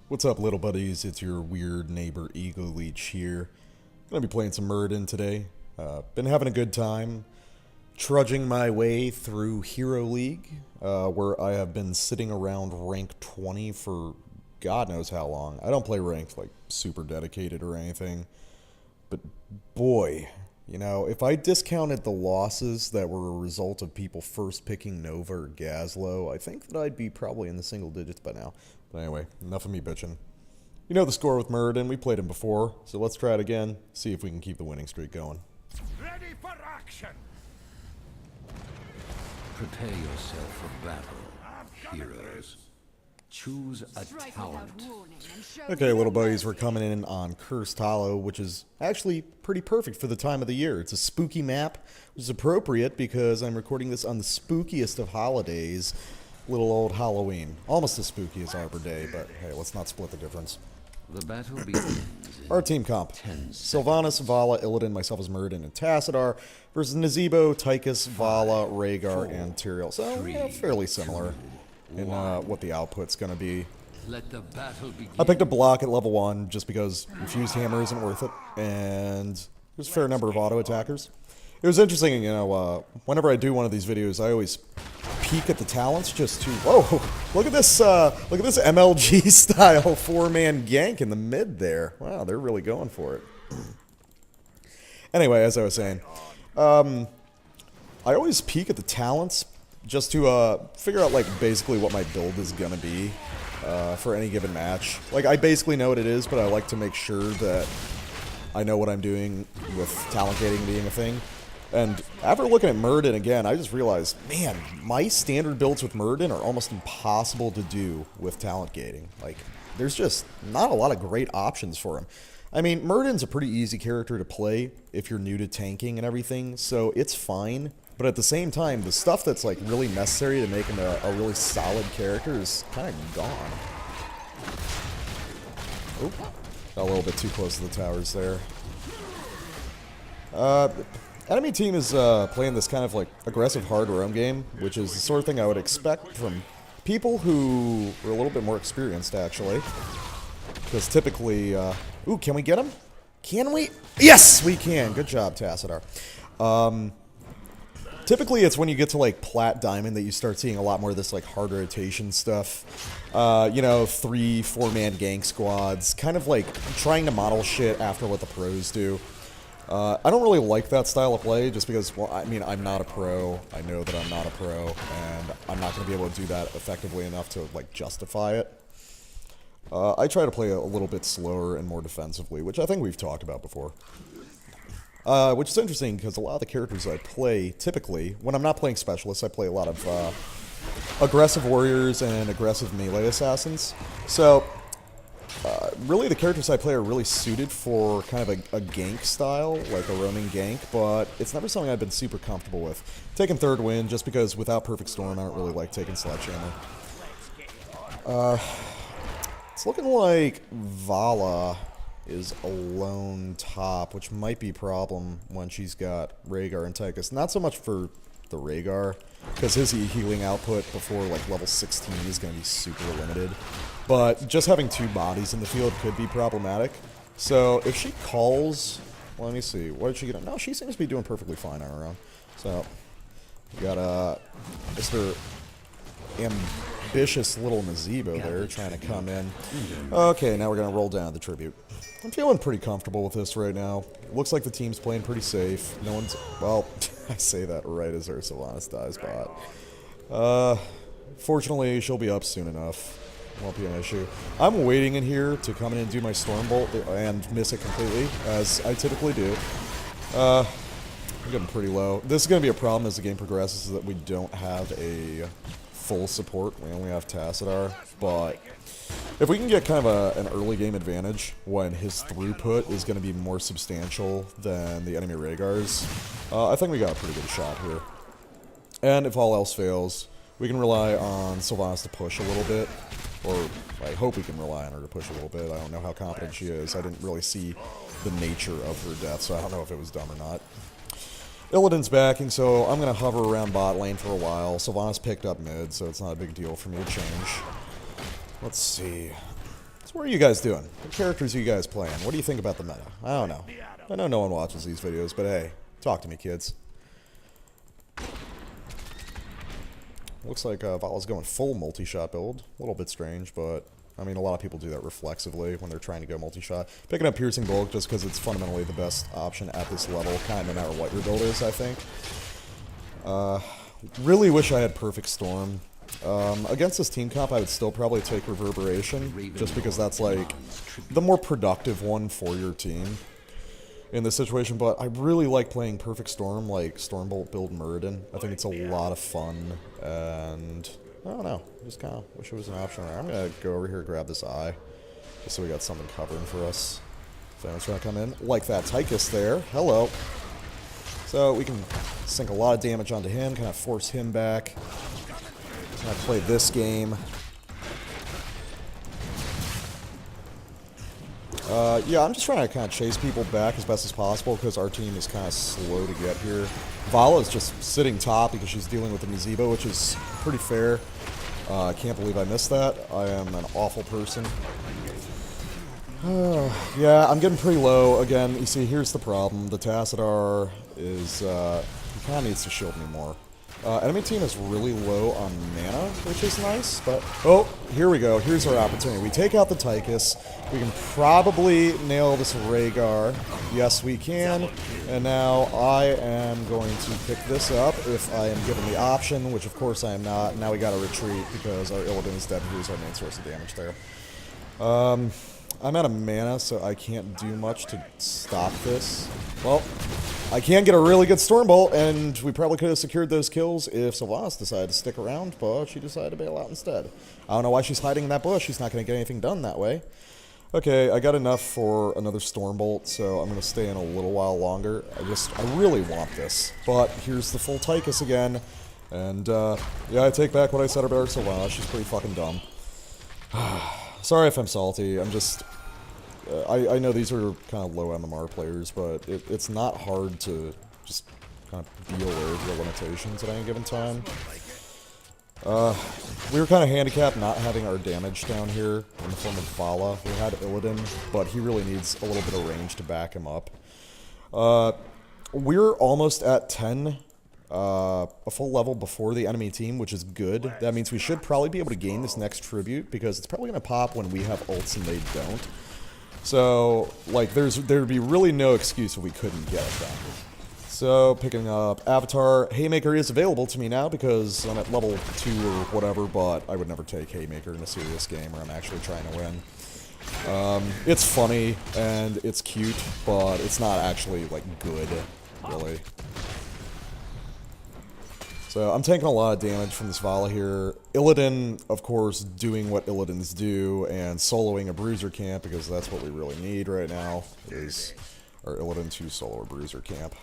What's up, little buddies? It's your weird neighbor Egoleech here. Gonna be playing some Muradin today. Been having a good time, trudging my way through Hero League, where I have been sitting around rank 20 for God knows how long. I don't play ranked, like, super dedicated or anything. But boy, you know, if I discounted the losses that were a result of people first picking Nova or Gazlo, I think that I'd be probably in the single digits by now. But anyway, enough of me bitching. You know the score with Muradin, we played him before, so let's try it again, see if we can keep the winning streak going. Ready for action! Prepare yourself for battle, heroes. Choose a talent. Okay, little buddies, we're coming in on Cursed Hollow, which is actually pretty perfect for the time of the year. It's a spooky map, which is appropriate because I'm recording this on the spookiest of holidays, little old Halloween. Almost as spooky as Arbor Day, but hey, let's not split the difference. The battle begins. Our team comp: 10 Sylvanas, Vala, Illidan, myself as Muradin, and Tassadar, versus Nazebo, Tychus, Vala, Rhaegar, and Tyrael. So, fairly similar in what the output's going to be. Let the battle begin. I picked a block at level 1 just because Infused Hammer isn't worth it, and there's a fair number of auto attackers. It was interesting, you know, whenever I do one of these videos, I always peek at the talents just to, whoa, look at this MLG style 4-man gank in the mid there. Wow, they're really going for it. Anyway, as I was saying, I always peek at the talents just to figure out, like, basically what my build is gonna be for any given match. Like, I basically know what it is, but I like to make sure that I know what I'm doing with talent gating being a thing. And after looking at Muradin again, I just realized, man, my standard builds with Muradin are almost impossible to do with talent gating. Like, there's just not a lot of great options for him. I mean, Muradin's a pretty easy character to play if you're new to tanking and everything, so it's fine. But at the same time, the stuff that's, like, really necessary to make him a really solid character is kind of gone. Oop, got a little bit too close to the towers there. Enemy team is playing this kind of, like, aggressive hard roam game, which is the sort of thing I would expect from people who are a little bit more experienced, actually. Because typically, ooh, can we get him? Can we? Yes, we can. Good job, Tassadar. Typically, it's when you get to, like, Plat Diamond that you start seeing a lot more of this, like, hard rotation stuff. You know, 3-4-man gank squads, kind of, like, trying to model shit after what the pros do. I don't really like that style of play just because, well, I mean, I'm not a pro. I know that I'm not a pro, and I'm not going to be able to do that effectively enough to, like, justify it. I try to play a little bit slower and more defensively, which I think we've talked about before. Which is interesting because a lot of the characters I play, typically, when I'm not playing specialists, I play a lot of aggressive warriors and aggressive melee assassins. So, really the characters I play are really suited for kind of a gank style, like a roaming gank, but it's never something I've been super comfortable with. Taking third win, just because without Perfect Storm, I don't really like taking Sledgehammer. It's looking like Vala is alone top, which might be a problem when she's got Rhaegar and Tychus. Not so much for the Rhaegar, because his healing output before, like, level 16 is going to be super limited. But just having two bodies in the field could be problematic. So if she calls, well, let me see, what did she get? No, she seems to be doing perfectly fine on her own. So we got Mr. Ambitious little Nazebo there trying to come in. Okay, now we're going to roll down the tribute. I'm feeling pretty comfortable with this right now. Looks like the team's playing pretty safe. No one's, well, I say that right as our Sylvanas dies bot. Fortunately, she'll be up soon enough. Won't be an issue. I'm waiting in here to come in and do my Stormbolt and miss it completely, as I typically do. I'm getting pretty low. This is going to be a problem as the game progresses, is that we don't have a full support. We only have Tassadar, but if we can get kind of an early game advantage when his throughput is going to be more substantial than the enemy Rhaegar's, I think we got a pretty good shot here. And if all else fails, we can rely on Sylvanas to push a little bit. Or I hope we can rely on her to push a little bit. I don't know how competent she is. I didn't really see the nature of her death, so I don't know if it was dumb or not. Illidan's backing, so I'm going to hover around bot lane for a while. Sylvanas picked up mid, so it's not a big deal for me to change. Let's see. Let's what are you guys doing? What characters are you guys playing? What do you think about the meta? I don't know. I know no one watches these videos, but hey, talk to me, kids. Looks like Vala's going full multi-shot build. A little bit strange, but I mean, a lot of people do that reflexively when they're trying to go multi-shot. Picking up Piercing Bulk just because it's fundamentally the best option at this level, kind of no matter what your build is, I think. Really wish I had Perfect Storm. Against this team comp, I would still probably take Reverberation, just because that's like the more productive one for your team in this situation, but I really like playing Perfect Storm, like Stormbolt build Muradin. I think it's a lot of fun, and I don't know, just kind of wish it was an option. I'm going to go over here and grab this eye, just so we got something covering for us. If anyone's trying to come in, like that Tychus there, hello. So we can sink a lot of damage onto him, kind of force him back. I play this game. Yeah, I'm just trying to kind of chase people back as best as possible because our team is kind of slow to get here. Vala is just sitting top because she's dealing with the Mizibo, which is pretty fair. I can't believe I missed that. I am an awful person. Yeah, I'm getting pretty low. Again, you see, here's the problem. The Tassadar is, he kind of needs to shield me more. Enemy team is really low on mana, which is nice, but... Oh, here we go. Here's our opportunity. We take out the Tychus. We can probably nail this Rhaegar. Yes, we can. And now I am going to pick this up if I am given the option, which of course I am not. Now we gotta retreat because our Illidan is dead, who's our main source of damage there. I'm out of mana, so I can't do much to stop this. Well, I can get a really good Stormbolt, and we probably could have secured those kills if Sylvanas decided to stick around, but she decided to bail out instead. I don't know why she's hiding in that bush. She's not going to get anything done that way. Okay, I got enough for another Stormbolt, so I'm going to stay in a little while longer. I really want this. But here's the full Tychus again, and yeah, I take back what I said about Sylvanas. She's pretty fucking dumb. Sorry if I'm salty. I'm just... I know these are kind of low MMR players, but it's not hard to just kind of be aware of your limitations at any given time. We were kind of handicapped not having our damage down here in the form of Vala. We had Illidan, but he really needs a little bit of range to back him up. We're almost at 10. A full level before the enemy team, which is good. That means we should probably be able to gain this next tribute, because it's probably going to pop when we have ults and they don't. So, like, there'd be really no excuse if we couldn't get it done. So, picking up Avatar. Haymaker is available to me now because I'm at level 2 or whatever, but I would never take Haymaker in a serious game where I'm actually trying to win. It's funny and it's cute, but it's not actually, like, good, really. So I'm taking a lot of damage from this Vala here. Illidan, of course, doing what Illidans do and soloing a bruiser camp, because that's what we really need right now, is our Illidan 2 solo a bruiser camp.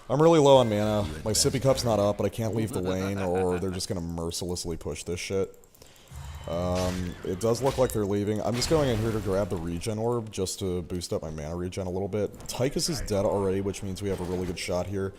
I'm really low on mana. My sippy cup's not up, but I can't leave the lane or they're just going to mercilessly push this shit. It does look like they're leaving. I'm just going in here to grab the regen orb just to boost up my mana regen a little bit. Tychus is dead already, which means we have a really good shot here.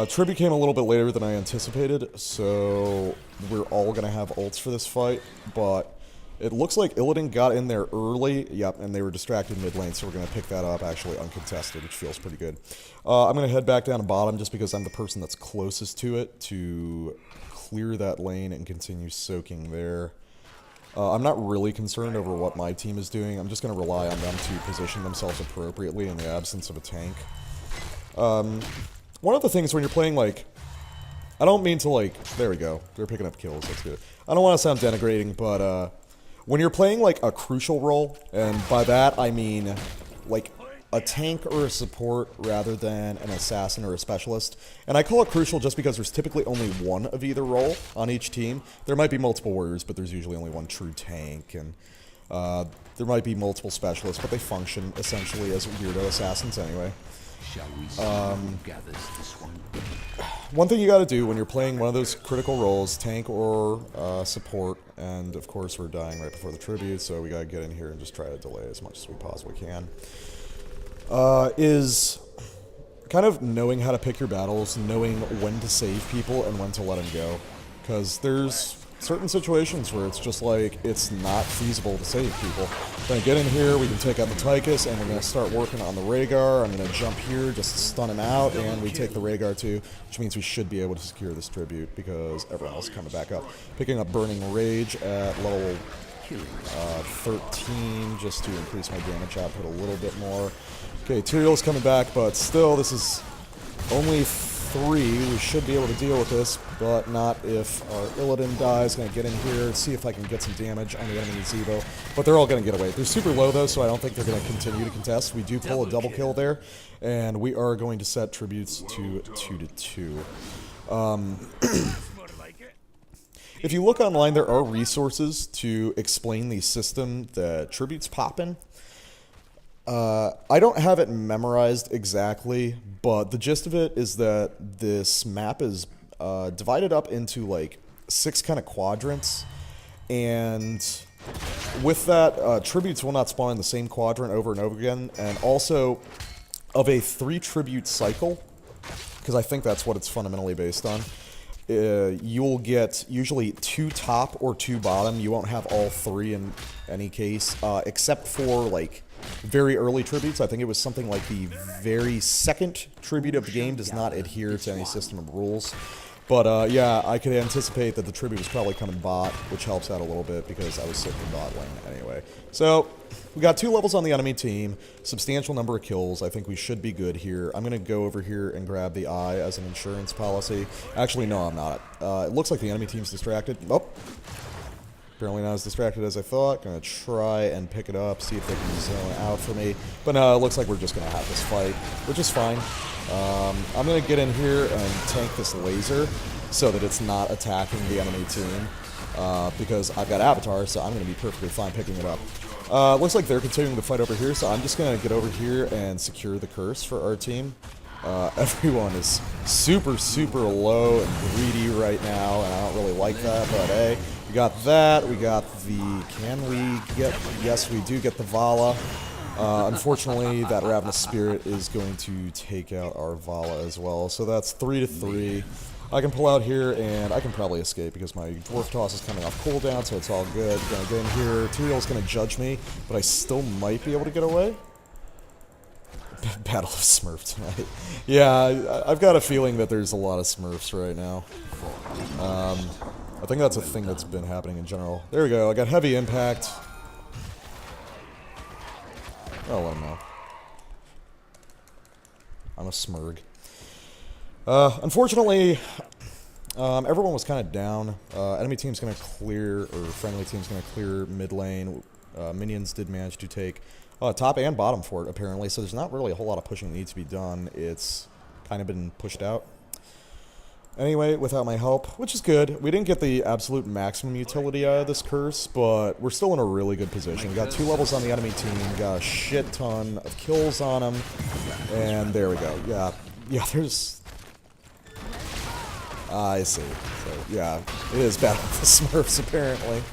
Tribute came a little bit later than I anticipated, so we're all going to have ults for this fight, but it looks like Illidan got in there early, yep, and they were distracted mid lane, so we're going to pick that up actually uncontested, which feels pretty good. I'm going to head back down to bottom just because I'm the person that's closest to it to clear that lane and continue soaking there. I'm not really concerned over what my team is doing. I'm just going to rely on them to position themselves appropriately in the absence of a tank. One of the things when you're playing, like, I don't mean to, like, there we go, they're picking up kills, that's good. I don't want to sound denigrating, but, when you're playing, like, a crucial role, and by that I mean, like, a tank or a support rather than an assassin or a specialist, and I call it crucial just because there's typically only one of either role on each team. There might be multiple warriors, but there's usually only one true tank, and, there might be multiple specialists, but they function essentially as weirdo assassins anyway. Shall we see who gathers this one? One thing you gotta do when you're playing one of those critical roles, tank or support, and of course we're dying right before the tribute, so we gotta get in here and just try to delay as much as we possibly can, is kind of knowing how to pick your battles, knowing when to save people and when to let them go. Because there's certain situations where it's just like, it's not feasible to save people. Gonna get in here, we can take out the Tychus, and we're gonna start working on the Rhaegar. I'm gonna jump here, just stun him out, and we take the Rhaegar too, which means we should be able to secure this tribute, because everyone else is coming back up. Picking up Burning Rage at level 13, just to increase my damage output a little bit more. Okay, Tyrion's coming back, but still, this is only 3. We should be able to deal with this, but not if our Illidan dies. Gonna get in here, see if I can get some damage on the enemy Zebo. But they're all gonna get away. They're super low though, so I don't think they're gonna continue to contest. We do pull a double kill there, and we are going to set tributes to 2-2. If you look online, there are resources to explain the system that tributes pop in. I don't have it memorized exactly, but the gist of it is that this map is divided up into like 6 kind of quadrants, and with that, tributes will not spawn in the same quadrant over and over again, and also of a 3 tribute cycle, because I think that's what it's fundamentally based on. You'll get usually 2 top or 2 bottom. You won't have all 3 in any case, except for like very early tributes. I think it was something like the very second tribute of the game does not adhere to any system of rules. But yeah, I could anticipate that the tribute was probably coming bot, which helps out a little bit because I was sitting in bot lane anyway. So we got 2 levels on the enemy team, substantial number of kills. I think we should be good here. I'm going to go over here and grab the eye as an insurance policy. Actually, no, I'm not. It looks like the enemy team's distracted. Oh, apparently not as distracted as I thought. Going to try and pick it up, see if they can zone out for me. But no, it looks like we're just going to have this fight, which is fine. I'm going to get in here and tank this laser so that it's not attacking the enemy team, because I've got Avatar, so I'm going to be perfectly fine picking it up. Looks like they're continuing to fight over here, so I'm just going to get over here and secure the curse for our team. Everyone is super, super low and greedy right now, and I don't really like that, but hey, we got that, we got the, can we get, yes we do get the Vala. Unfortunately, that Ravenous Spirit is going to take out our Vala as well, so that's 3-3. I can pull out here, and I can probably escape because my Dwarf Toss is coming off cooldown, so it's all good. Gonna get in here. Tyrion's gonna judge me, but I still might be able to get away. Battle of Smurf tonight. Yeah, I've got a feeling that there's a lot of Smurfs right now. I think that's a thing that's been happening in general. There we go. I got heavy impact. Oh, let him know. I'm a smurg. Unfortunately, everyone was kind of down. Enemy team's going to clear, or friendly team's going to clear mid lane. Minions did manage to take top and bottom fort, apparently, so there's not really a whole lot of pushing that needs to be done. It's kind of been pushed out. Anyway, without my help, which is good. We didn't get the absolute maximum utility out of this curse, but we're still in a really good position. We got 2 levels on the enemy team, got a shit ton of kills on them, and there we go. Yeah, there's... I see. So, yeah, it is Battle of the Smurfs, apparently.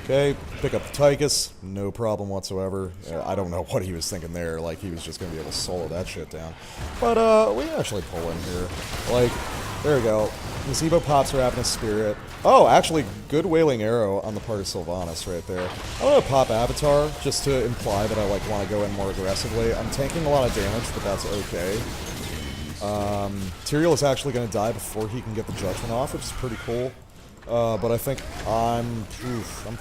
Okay, pick up the Tychus, no problem whatsoever. I don't know what he was thinking there, like he was just going to be able to solo that shit down. But we actually pull in here. Like, there we go. Zebo pops Ravenous Spirit. Oh, actually, good Wailing Arrow on the part of Sylvanas right there. I'm going to pop Avatar, just to imply that I like want to go in more aggressively. I'm tanking a lot of damage, but that's okay. Tyrael is actually going to die before he can get the Judgment off, which is pretty cool. But I think I'm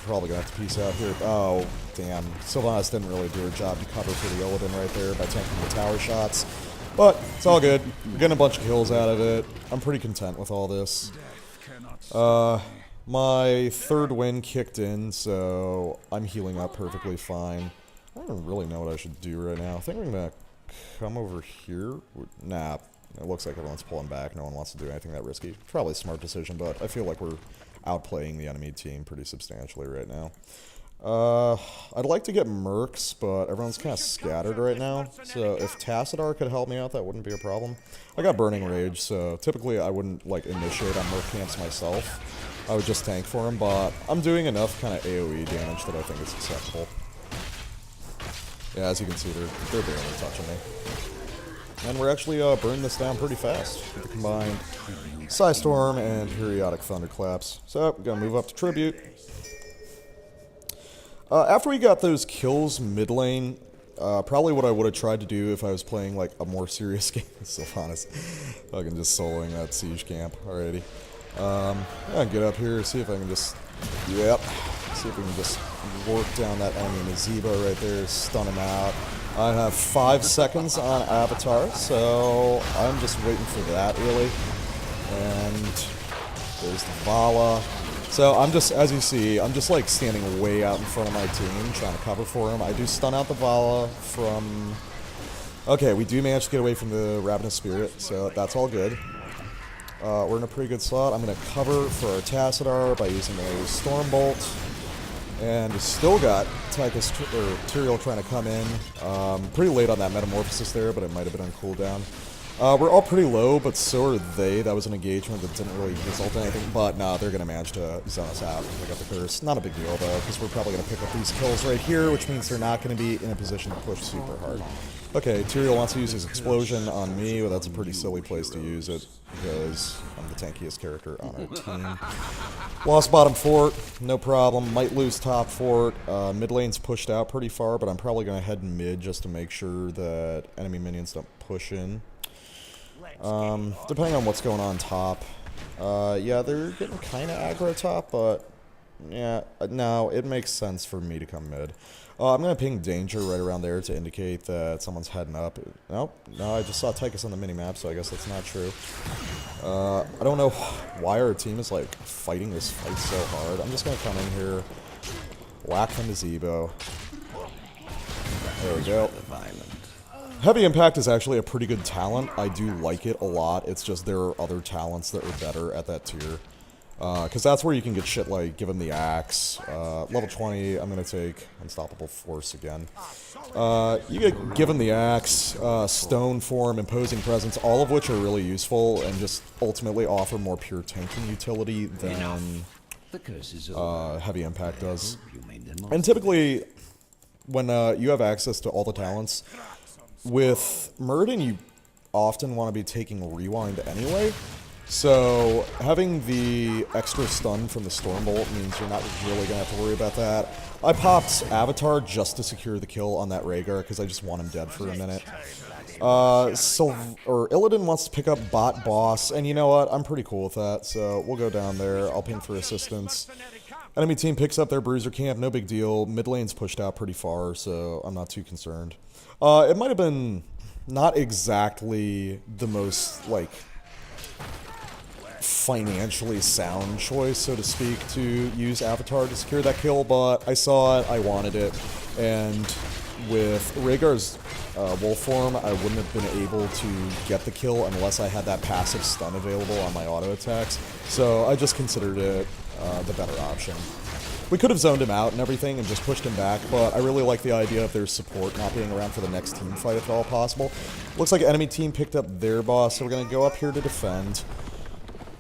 probably going to have to peace out here. Oh, damn. Sylvanas didn't really do her job to cover for the Illidan right there by tanking the tower shots. But it's all good. We're getting a bunch of kills out of it. I'm pretty content with all this. My third win kicked in, so I'm healing up perfectly fine. I don't really know what I should do right now. I think I'm going to come over here. Nah. It looks like everyone's pulling back. No one wants to do anything that risky. Probably a smart decision, but I feel like we're outplaying the enemy team pretty substantially right now. I'd like to get Mercs, but everyone's kind of scattered right now. So if Tassadar could help me out, that wouldn't be a problem. I got Burning Rage, so typically I wouldn't like initiate on Merc camps myself. I would just tank for him, but I'm doing enough kind of AoE damage that I think it's acceptable. Yeah, as you can see, they're barely touching me. And we're actually burning this down pretty fast with the combined Psystorm and Periodic Thunderclaps. So, we're going to move up to Tribute. After we got those kills mid lane, probably what I would have tried to do if I was playing like a more serious game, Sylvanas. Fucking just soloing that siege camp already. I'll get up here, see if I can just, yep, see if we can just work down that enemy Nazeebo right there, stun him out. I have 5 seconds on Avatar, so I'm just waiting for that really. And there's the Vala. So I'm just, as you see, I'm just like standing way out in front of my team, trying to cover for him. I do stun out the Vala from... Okay, we do manage to get away from the Ravenous Spirit, so that's all good. We're in a pretty good slot. I'm going to cover for our Tassadar by using a Stormbolt. And we still got Tyriel trying to come in. Pretty late on that Metamorphosis there, but it might have been on cooldown. We're all pretty low, but so are they. That was an engagement that didn't really result in anything. But no, they're going to manage to zone us out. We got the curse. Not a big deal, though, because we're probably going to pick up these kills right here, which means they're not going to be in a position to push super hard. Okay, Tyriel wants to use his explosion on me, but that's a pretty silly place to use it, because I'm the tankiest character on our team. Lost bottom fort, no problem. Might lose top fort. Mid lane's pushed out pretty far, but I'm probably going to head mid just to make sure that enemy minions don't push in. Depending on what's going on top. Yeah, they're getting kind of aggro top, but yeah, no, it makes sense for me to come mid. I'm going to ping danger right around there to indicate that someone's heading up. Nope, no, I just saw Tychus on the minimap, so I guess that's not true. I don't know why our team is like fighting this fight so hard. I'm just going to come in here, whack the Nazeebo. There we go. Heavy Impact is actually a pretty good talent. I do like it a lot. It's just there are other talents that are better at that tier. Because that's where you can get shit like Give Him the Axe. Level 20, I'm going to take Unstoppable Force again. You get Give Him the Axe, Stone Form, Imposing Presence, all of which are really useful and just ultimately offer more pure tanking utility than Heavy Impact does. And typically, when you have access to all the talents, with Muradin, you often want to be taking Rewind anyway. So having the extra stun from the Stormbolt means you're not really going to have to worry about that. I popped Avatar just to secure the kill on that Rhaegar because I just want him dead for a minute. Illidan wants to pick up bot boss, and you know what? I'm pretty cool with that, so we'll go down there. I'll ping for assistance. Enemy team picks up their Bruiser camp, no big deal. Mid lane's pushed out pretty far, so I'm not too concerned. It might have been not exactly the most, like, financially sound choice, so to speak, to use Avatar to secure that kill, but I saw it, I wanted it, and with Rhaegar's wolf form, I wouldn't have been able to get the kill unless I had that passive stun available on my auto attacks, so I just considered it the better option. We could have zoned him out and everything and just pushed him back, but I really like the idea of their support not being around for the next team fight if at all possible. Looks like enemy team picked up their boss, so we're going to go up here to defend.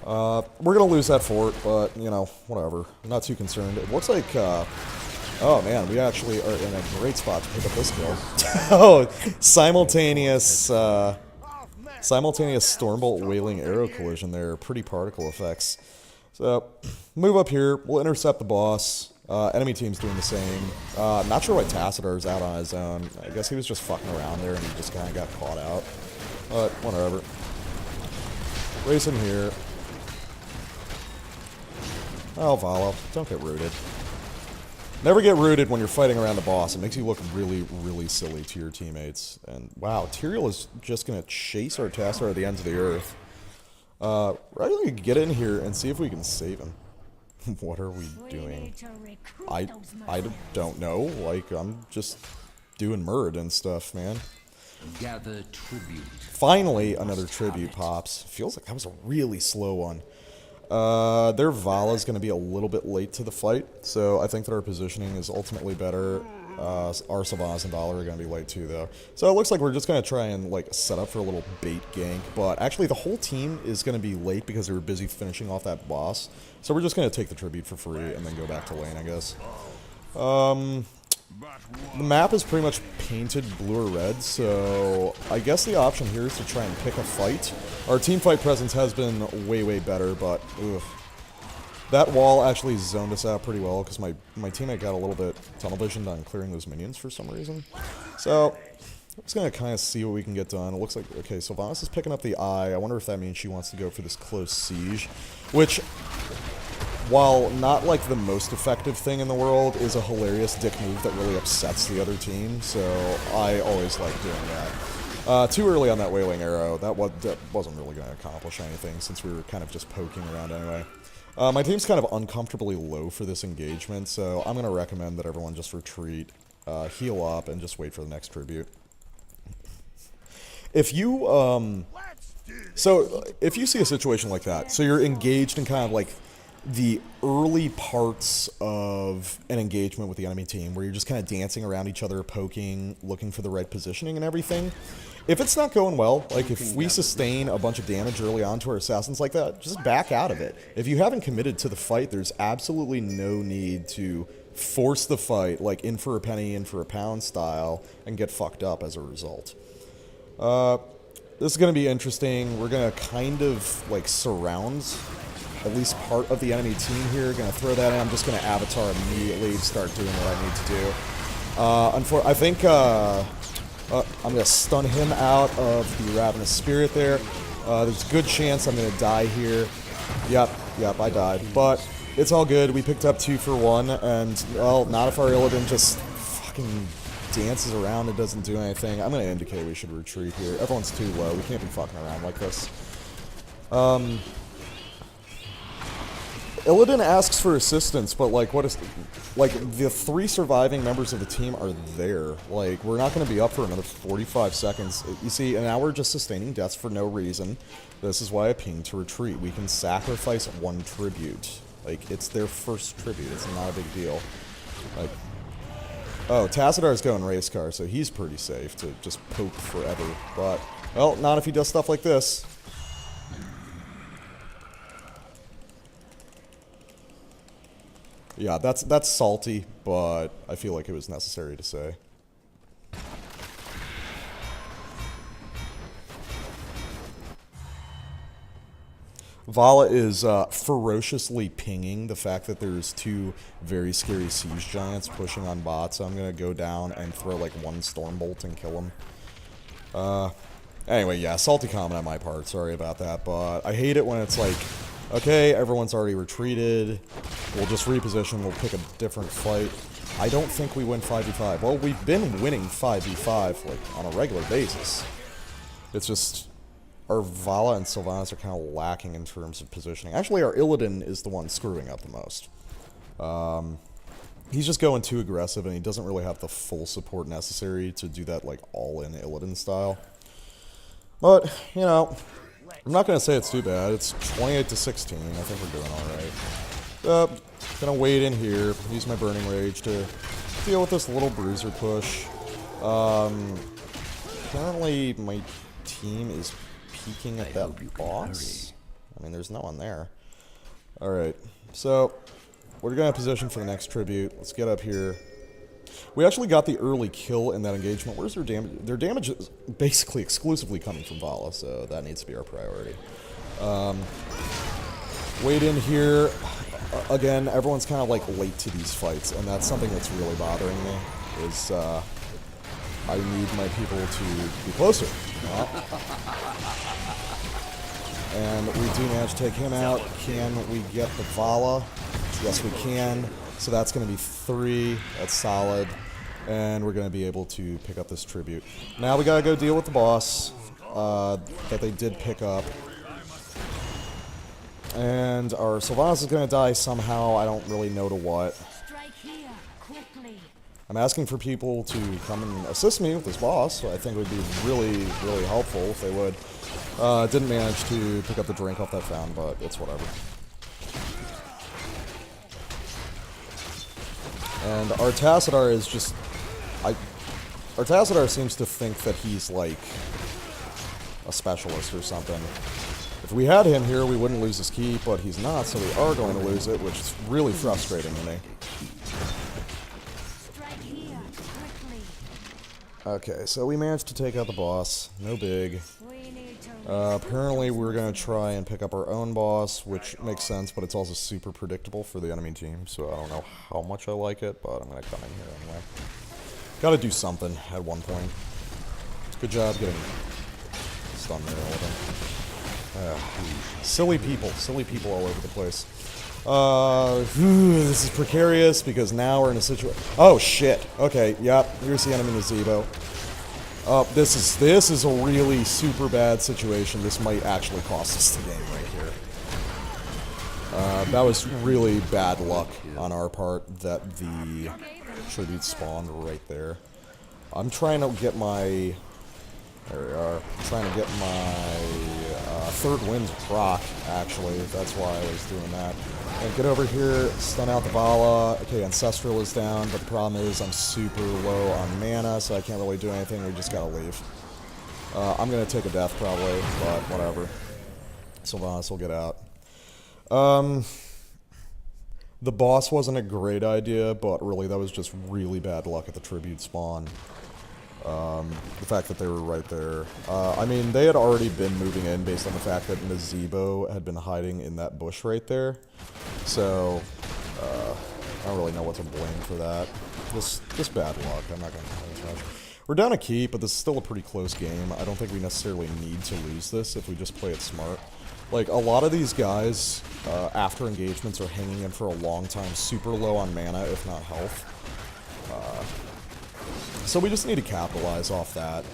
We're going to lose that fort, but, you know, whatever. I'm not too concerned. It looks like, oh man, we actually are in a great spot to pick up this kill. Oh, simultaneous Stormbolt Wailing Arrow collision there. Pretty particle effects. So, move up here. We'll intercept the boss. Enemy team's doing the same. Not sure why Tassadar's out on his own. I guess he was just fucking around there and he just kind of got caught out. But, whatever. Race in here. Oh, Vala, don't get rooted. Never get rooted when you're fighting around the boss. It makes you look really, really silly to your teammates. And, wow, Tyriel is just going to chase our Tassadar at the ends of the earth. We're actually going to get in here and see if we can save him. What are we doing? I don't know. Like, I'm just doing Muradin stuff, man. Gather tribute. Finally, another tribute pops. Feels like that was a really slow one. Their Vala's going to be a little bit late to the fight, so I think that our positioning is ultimately better. Our Sylvanas and Vala are going to be late too, though. So it looks like we're just going to try and, like, set up for a little bait gank, but actually the whole team is going to be late because they were busy finishing off that boss. So we're just going to take the tribute for free and then go back to lane, I guess. The map is pretty much painted blue or red, so I guess the option here is to try and pick a fight. Our team fight presence has been way, way better, but ugh. That wall actually zoned us out pretty well because my teammate got a little bit tunnel visioned on clearing those minions for some reason. So I'm just going to kind of see what we can get done. It looks like, okay, Sylvanas is picking up the eye. I wonder if that means she wants to go for this close siege, which, while not like the most effective thing in the world, is a hilarious dick move that really upsets the other team, so I always like doing that. Too early on that Wailing Arrow. That wasn't really going to accomplish anything since we were kind of just poking around anyway. My team's kind of uncomfortably low for this engagement, so I'm going to recommend that everyone just retreat, heal up, and just wait for the next tribute. If you, so if you see a situation like that, so you're engaged in kind of like the early parts of an engagement with the enemy team, where you're just kind of dancing around each other, poking, looking for the right positioning and everything, if it's not going well, like if we sustain a bunch of damage early on to our assassins like that, just back out of it. If you haven't committed to the fight, there's absolutely no need to force the fight, like in for a penny, in for a pound style, and get fucked up as a result. This is going to be interesting. We're going to kind of like surround at least part of the enemy team here. Going to throw that in. I'm just going to Avatar immediately, start doing what I need to do. I think I'm going to stun him out of the Ravenous Spirit there. There's a good chance I'm going to die here. Yep, I died. But it's all good. We picked up 2 for 1, and, well, not if our Illidan just fucking dances around and doesn't do anything. I'm going to indicate we should retreat here. Everyone's too low. We can't be fucking around like this. Illidan asks for assistance, but, like, what is... Like, the 3 surviving members of the team are there. Like, we're not going to be up for another 45 seconds. You see, and now we're just sustaining deaths for no reason. This is why I pinged to retreat. We can sacrifice 1 tribute. Like, it's their first tribute. It's not a big deal. Like... Oh, Tacidar's going race car, so he's pretty safe to just poke forever. But, well, not if he does stuff like this. Yeah, that's salty, but I feel like it was necessary to say. Vala is ferociously pinging the fact that there's 2 very scary siege giants pushing on bot, so I'm going to go down and throw like 1 Stormbolt and kill him. Anyway, yeah, salty comment on my part, sorry about that, but I hate it when it's like, okay, everyone's already retreated, we'll just reposition, we'll pick a different fight. I don't think we win 5v5. Well, we've been winning 5v5 like on a regular basis. It's just... Our Vala and Sylvanas are kind of lacking in terms of positioning. Actually, our Illidan is the one screwing up the most. He's just going too aggressive, and he doesn't really have the full support necessary to do that, like, all-in Illidan style. But, you know, I'm not going to say it's too bad. It's 28-16. I think we're doing alright. Gonna wait in here, use my Burning Rage to deal with this little bruiser push. Apparently, my team is peeking at that boss. I mean, there's no one there. Alright, so we're going to position for the next tribute. Let's get up here. We actually got the early kill in that engagement. Where's their damage? Their damage is basically exclusively coming from Vala, so that needs to be our priority. Wait in here. Again, everyone's kind of like late to these fights, and that's something that's really bothering me, is I need my people to be closer. And we do manage to take him out. Can we get the Vala? Yes, we can. So that's going to be 3. That's solid. And we're going to be able to pick up this tribute. Now we got to go deal with the boss that they did pick up. And our Sylvanas is going to die somehow. I don't really know to what. I'm asking for people to come and assist me with this boss, so I think it would be really, really helpful if they would. Didn't manage to pick up the drink off that fountain, but it's whatever. And our Tassadar is just... our Tassadar seems to think that he's, like, a specialist or something. If we had him here, we wouldn't lose his key, but he's not, so we are going to lose it, which is really frustrating to me. Okay, so we managed to take out the boss. No big. Apparently we're going to try and pick up our own boss, which makes sense, but it's also super predictable for the enemy team, so I don't know how much I like it, but I'm going to come in here anyway. Gotta do something at one point. Good job getting stunned there with him. Silly people all over the place. This is precarious because now we're in a situation. Oh shit. Okay, yep. Here's the enemy gazebo. This is a really super bad situation. This might actually cost us the game right here. That was really bad luck on our part that the tribute spawned right there. I'm trying to get my. There we are. I'm trying to get my third wind proc, actually. That's why I was doing that. And get over here, stun out the Vala. Okay, Ancestral is down, but the problem is I'm super low on mana, so I can't really do anything. We just gotta leave. I'm gonna take a death, probably, but whatever. Sylvanas will get out. The boss wasn't a great idea, but really that was just really bad luck at the tribute spawn. The fact that they were right there. I mean, they had already been moving in based on the fact that Nazebo had been hiding in that bush right there. So, I don't really know what to blame for that. Just bad luck. I'm not going to complain too much. We're down a keep, but this is still a pretty close game. I don't think we necessarily need to lose this if we just play it smart. Like, a lot of these guys, after engagements, are hanging in for a long time, super low on mana, if not health. So we just need to capitalize off that.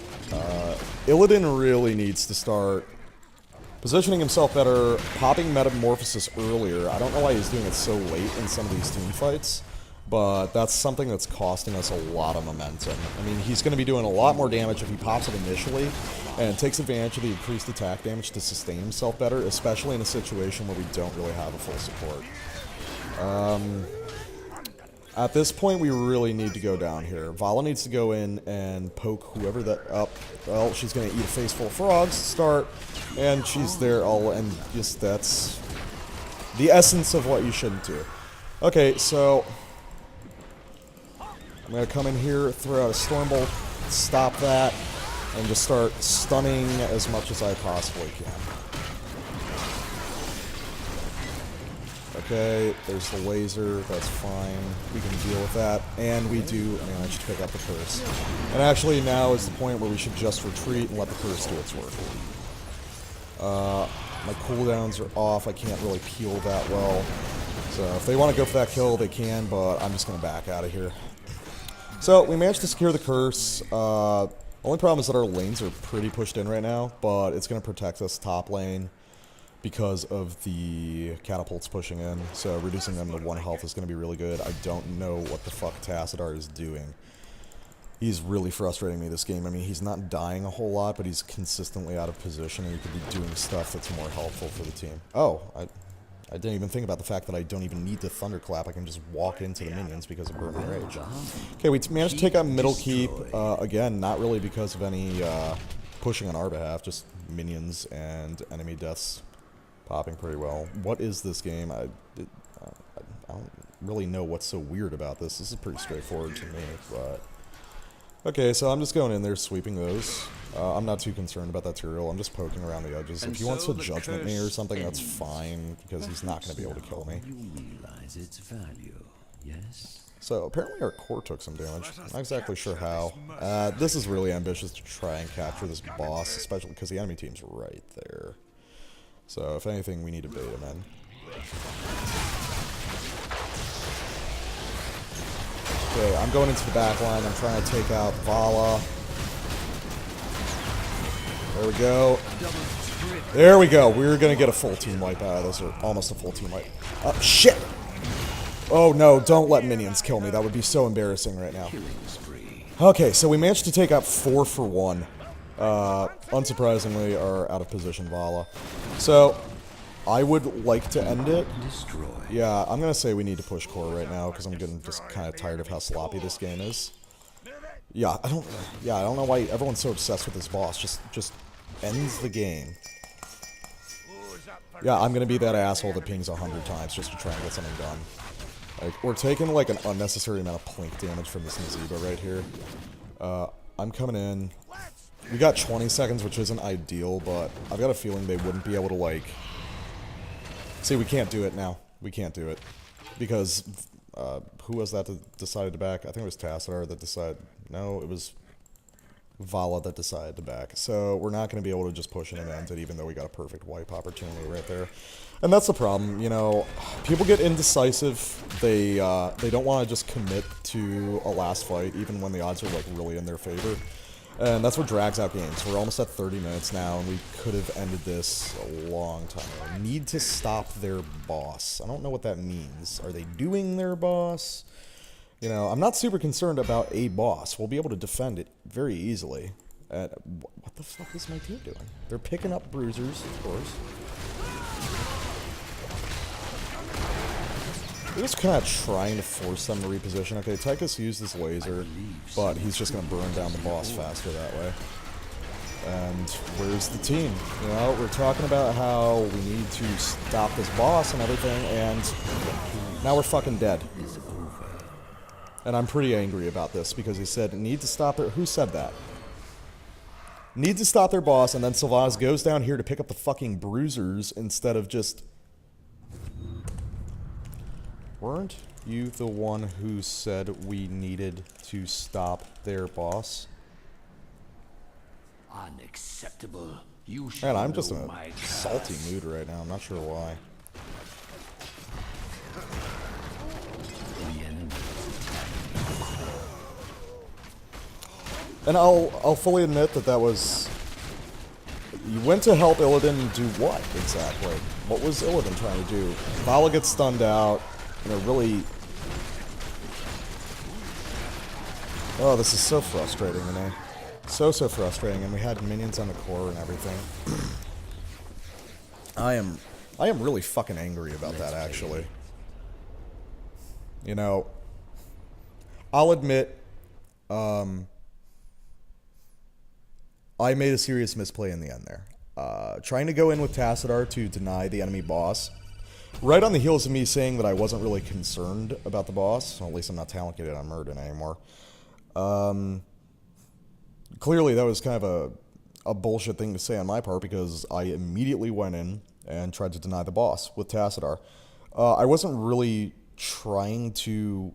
Illidan really needs to start positioning himself better, popping Metamorphosis earlier. I don't know why he's doing it so late in some of these team fights, but that's something that's costing us a lot of momentum. I mean, he's going to be doing a lot more damage if he pops it initially, and takes advantage of the increased attack damage to sustain himself better, especially in a situation where we don't really have a full support. At this point, we really need to go down here. Vala needs to go in and poke whoever that up. Well, she's going to eat a face full of frogs to start, and she's there all, and just that's the essence of what you shouldn't do. Okay, so I'm going to come in here, throw out a Stormbolt, stop that, and just start stunning as much as I possibly can. Okay, there's the laser, that's fine. We can deal with that. And we do manage to pick up the curse. And actually now is the point where we should just retreat and let the curse do its work. My cooldowns are off, I can't really peel that well. So if they want to go for that kill, they can, but I'm just going to back out of here. So we managed to secure the curse. Only problem is that our lanes are pretty pushed in right now, but it's going to protect us top lane because of the catapults pushing in, so reducing them to 1 health is going to be really good. I don't know what the fuck Tassadar is doing. He's really frustrating me this game. I mean, he's not dying a whole lot, but he's consistently out of position, and he could be doing stuff that's more helpful for the team. Oh, I didn't even think about the fact that I don't even need to Thunderclap. I can just walk into the minions because of Burning Rage. Okay, we managed to take out middle keep. Again, not really because of any pushing on our behalf, just minions and enemy deaths popping pretty well. What is this game? I don't really know what's so weird about this. This is pretty straightforward to me, but... Okay, so I'm just going in there sweeping those. I'm not too concerned about that Tyrael. I'm just poking around the edges. If he wants to judgment me or something, that's fine, because he's not going to be able to kill me. You realize its value, yes? So apparently our core took some damage. Not exactly sure how. This is really ambitious to try and capture this boss, especially because the enemy team's right there. So, if anything, we need to bait him in. Okay, I'm going into the back line. I'm trying to take out Vala. There we go. There we go. We're going to get a full team wipe out of this, or almost a full team wipe. Shit! Oh no, don't let minions kill me. That would be so embarrassing right now. Okay, so we managed to take out 4 for 1. Unsurprisingly, our out of position Vala. So, I would like to end it. Yeah, I'm gonna say we need to push core right now because I'm getting just kind of tired of how sloppy this game is. Yeah, I don't know why everyone's so obsessed with this boss. Just ends the game. Yeah, I'm gonna be that asshole that pings 100 times just to try and get something done. Like, we're taking like an unnecessary amount of plink damage from this Nazebo right here. I'm coming in. We got 20 seconds, which isn't ideal, but I've got a feeling they wouldn't be able to, like... See, we can't do it now. We can't do it. Because, who was that that decided to back? I think it was Tassadar that decided... No, it was Vala that decided to back. So, we're not going to be able to just push in and end it, even though we got a perfect wipe opportunity right there. And that's the problem, you know, people get indecisive. They don't want to just commit to a last fight, even when the odds are, like, really in their favor. And that's what drags out games. We're almost at 30 minutes now, and we could have ended this a long time ago. Need to stop their boss. I don't know what that means. Are they doing their boss? You know, I'm not super concerned about a boss. We'll be able to defend it very easily. What the fuck is my team doing? They're picking up bruisers, of course. They're just kind of trying to force them to reposition. Okay, Tychus used his laser, but he's just going to burn down the boss faster that way. And where's the team? You know, we're talking about how we need to stop this boss and everything, and now we're fucking dead. And I'm pretty angry about this, because he said, need to stop their... Who said that? Need to stop their boss, and then Sylvanas goes down here to pick up the fucking bruisers instead of just... Weren't you the one who said we needed to stop their boss? Unacceptable. You should Man, I'm just in know a my salty curse. mood right now. I'm not sure why. The enemy And I'll fully admit that was... You went to help Illidan do what, exactly? What was Illidan trying to do? Vala gets stunned out, and it really... Oh, this is so frustrating to me. So frustrating, and we had minions on the core and everything. I am really fucking angry about that, actually. You know, I'll admit, I made a serious misplay in the end there. Trying to go in with Tassadar to deny the enemy boss. Right on the heels of me saying that I wasn't really concerned about the boss. Well, at least I'm not talented on Muradin anymore. Clearly that was kind of a bullshit thing to say on my part, because I immediately went in and tried to deny the boss with Tassadar. I wasn't really trying to...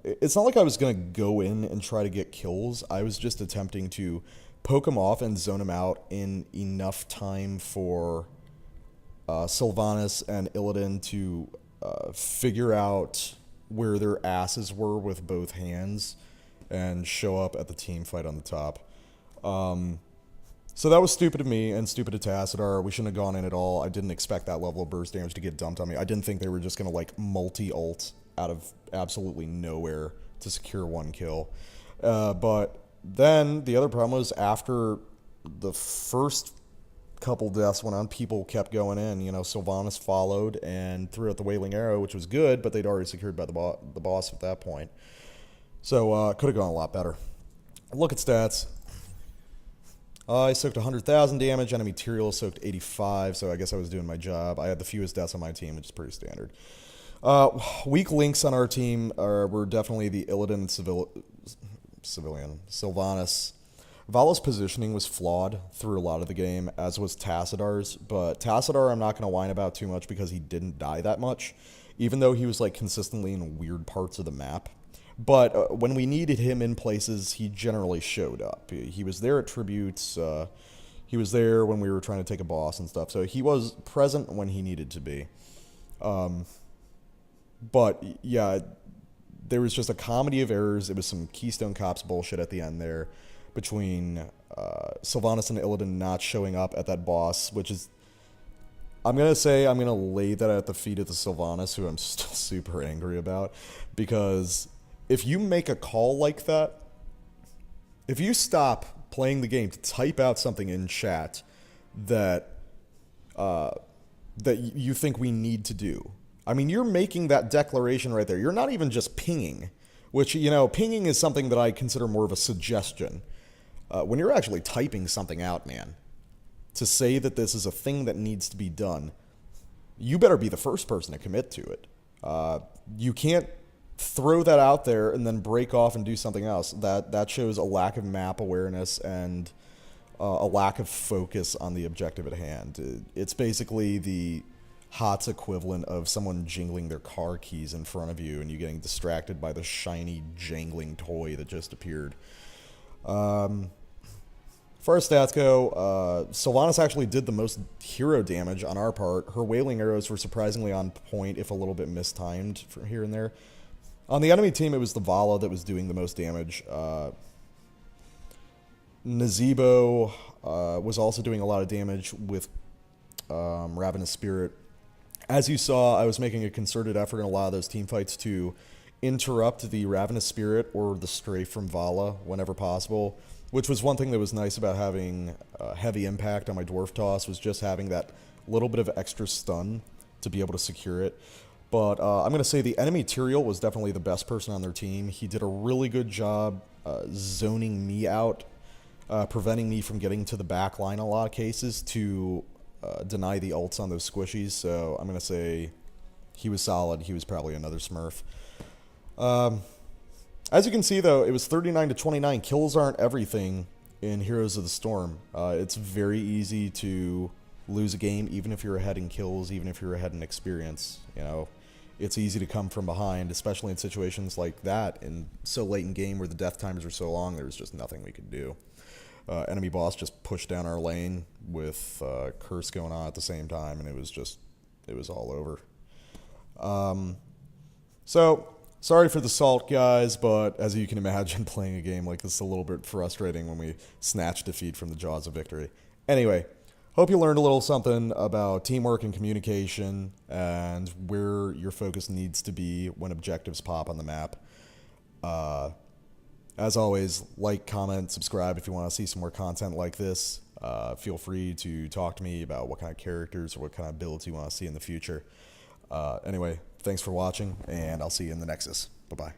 it's not like I was going to go in and try to get kills. I was just attempting to poke him off and zone him out in enough time for Sylvanas and Illidan to figure out where their asses were with both hands and show up at the team fight on the top. So that was stupid of me and stupid of Tassadar. We shouldn't have gone in at all. I didn't expect that level of burst damage to get dumped on me. I didn't think they were just going to, like, multi-ult out of absolutely nowhere to secure one kill. But then the other problem was, after the first couple deaths went on, people kept going in. You know, Sylvanas followed and threw out the Wailing Arrow, which was good, but they'd already secured by the boss at that point. So could have gone a lot better. Look at stats. I soaked 100,000 damage. Enemy Tyrael soaked 85, so I guess I was doing my job. I had the fewest deaths on my team, which is pretty standard. Weak links on our team were definitely the Illidan and civilian Sylvanas. Vala's positioning was flawed through a lot of the game, as was Tassadar's, but Tassadar I'm not going to whine about too much because he didn't die that much, even though he was, like, consistently in weird parts of the map. But when we needed him in places, he generally showed up. He was there at tributes, he was there when we were trying to take a boss and stuff, so he was present when he needed to be. But, yeah, there was just a comedy of errors. It was some Keystone Cops bullshit at the end there, between Sylvanas and Illidan not showing up at that boss, which is... I'm going to lay that at the feet of the Sylvanas, who I'm still super angry about, because if you make a call like that, if you stop playing the game to type out something in chat that you think we need to do, I mean, you're making that declaration right there. You're not even just pinging, which, you know, pinging is something that I consider more of a suggestion. When you're actually typing something out, man, to say that this is a thing that needs to be done, you better be the first person to commit to it. You can't throw that out there and then break off and do something else. That shows a lack of map awareness and a lack of focus on the objective at hand. It's basically the HOTS equivalent of someone jingling their car keys in front of you and you getting distracted by the shiny, jangling toy that just appeared. As far as stats go, Sylvanas actually did the most hero damage on our part. Her wailing arrows were surprisingly on point, if a little bit mistimed from here and there. On the enemy team, it was the Vala that was doing the most damage. Nazebo was also doing a lot of damage with Ravenous Spirit. As you saw, I was making a concerted effort in a lot of those team fights to interrupt the Ravenous Spirit or the Strafe from Vala whenever possible, which was one thing that was nice about having heavy impact on my Dwarf Toss, was just having that little bit of extra stun to be able to secure it. But I'm going to say the enemy Tyrael was definitely the best person on their team. He did a really good job zoning me out, preventing me from getting to the back line in a lot of cases to deny the ults on those squishies. So I'm going to say he was solid. He was probably another Smurf. As you can see, though, it was 39-29. Kills aren't everything in Heroes of the Storm. It's very easy to lose a game, even if you're ahead in kills, even if you're ahead in experience. You know, it's easy to come from behind, especially in situations like that. And so late in game where the death times are so long, there was just nothing we could do. Enemy boss just pushed down our lane with Curse going on at the same time, and it was all over. So, sorry for the salt, guys, but as you can imagine, playing a game like this is a little bit frustrating when we snatch defeat from the jaws of victory. Anyway, hope you learned a little something about teamwork and communication and where your focus needs to be when objectives pop on the map. As always, like, comment, subscribe if you want to see some more content like this. Feel free to talk to me about what kind of characters or what kind of builds you want to see in the future. Anyway, thanks for watching, and I'll see you in the Nexus. Bye-bye.